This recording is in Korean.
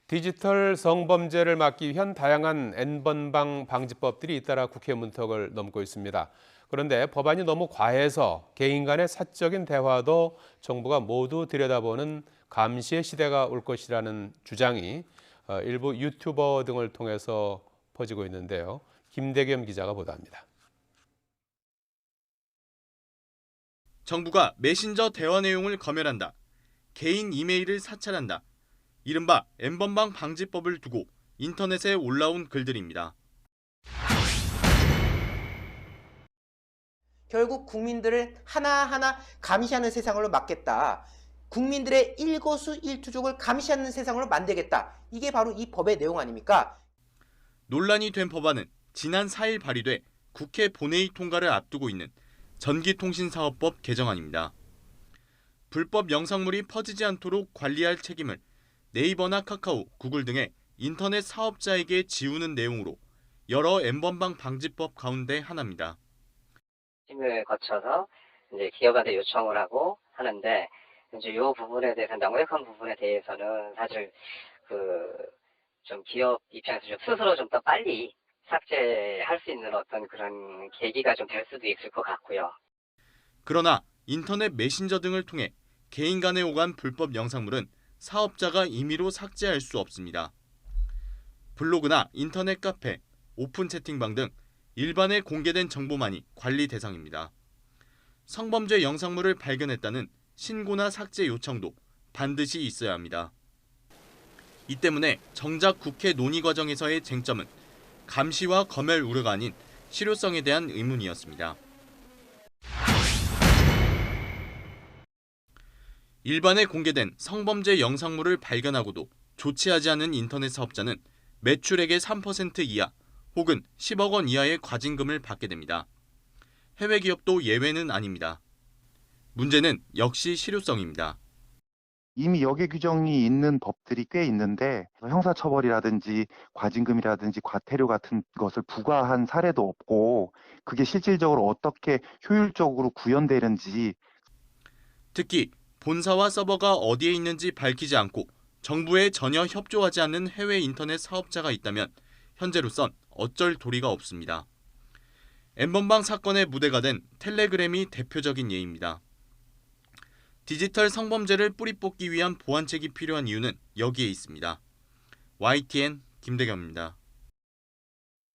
디지털 성범죄를 막기 위한 다양한 N번방 방지법들이 잇따라 국회 문턱을 넘고 있습니다. 그런데 법안이 너무 과해서 개인 간의 사적인 대화도 정부가 모두 들여다보는 감시의 시대가 올 것이라는 주장이 일부 유튜버 등을 통해서 퍼지고 있는데요. 김대겸 기자가 보도합니다. 정부가 메신저 대화 내용을 검열한다. 개인 이메일을 사찰한다. 이른바 N번방 방지법을 두고 인터넷에 올라온 글들입니다. 결국 국민들을 하나하나 감시하는 세상으로 막겠다. 국민들의 일거수일투족을 감시하는 세상으로 만들겠다. 이게 바로 이 법의 내용 아닙니까? 논란이 된 법안은 지난 4일 발의돼 국회 본회의 통과를 앞두고 있는 전기통신사업법 개정안입니다. 불법 영상물이 퍼지지 않도록 관리할 책임을 네이버나 카카오, 구글 등의 인터넷 사업자에게 지우는 내용으로 여러 N번방 방지법 가운데 하나입니다. 팀을 거쳐서 이제 기업한테 요청을 하고 하는데 이제 이 부분에 대해서 명백한 부분에 대해서는 사실 좀 기업 입장에서 좀 스스로 좀 더 빨리 삭제할 수 있는 어떤 그런 계기가 좀 될 수도 있을 것 같고요. 그러나 인터넷 메신저 등을 통해 개인 간에 오간 불법 영상물은 사업자가 임의로 삭제할 수 없습니다. 블로그나 인터넷 카페, 오픈 채팅방 등 일반에 공개된 정보만이 관리 대상입니다. 성범죄 영상물을 발견했다는 신고나 삭제 요청도 반드시 있어야 합니다. 이 때문에 정작 국회 논의 과정에서의 쟁점은 감시와 검열 우려가 아닌 실효성에 대한 의문이었습니다. 일반에 공개된 성범죄 영상물을 발견하고도 조치하지 않은 인터넷 사업자는 매출액의 3% 이하 혹은 10억 원 이하의 과징금을 받게 됩니다. 해외 기업도 예외는 아닙니다. 문제는 역시 실효성입니다. 이미 역외 규정이 있는 법들이 꽤 있는데 형사처벌이라든지 과징금이라든지 과태료 같은 것을 부과한 사례도 없고 그게 실질적으로 어떻게 효율적으로 구현되는지 특히 본사와 서버가 어디에 있는지 밝히지 않고 정부에 전혀 협조하지 않는 해외 인터넷 사업자가 있다면 현재로선 어쩔 도리가 없습니다. N번방 사건의 무대가 된 텔레그램이 대표적인 예입니다. 디지털 성범죄를 뿌리 뽑기 위한 보완책이 필요한 이유는 여기에 있습니다. YTN 김대겸입니다.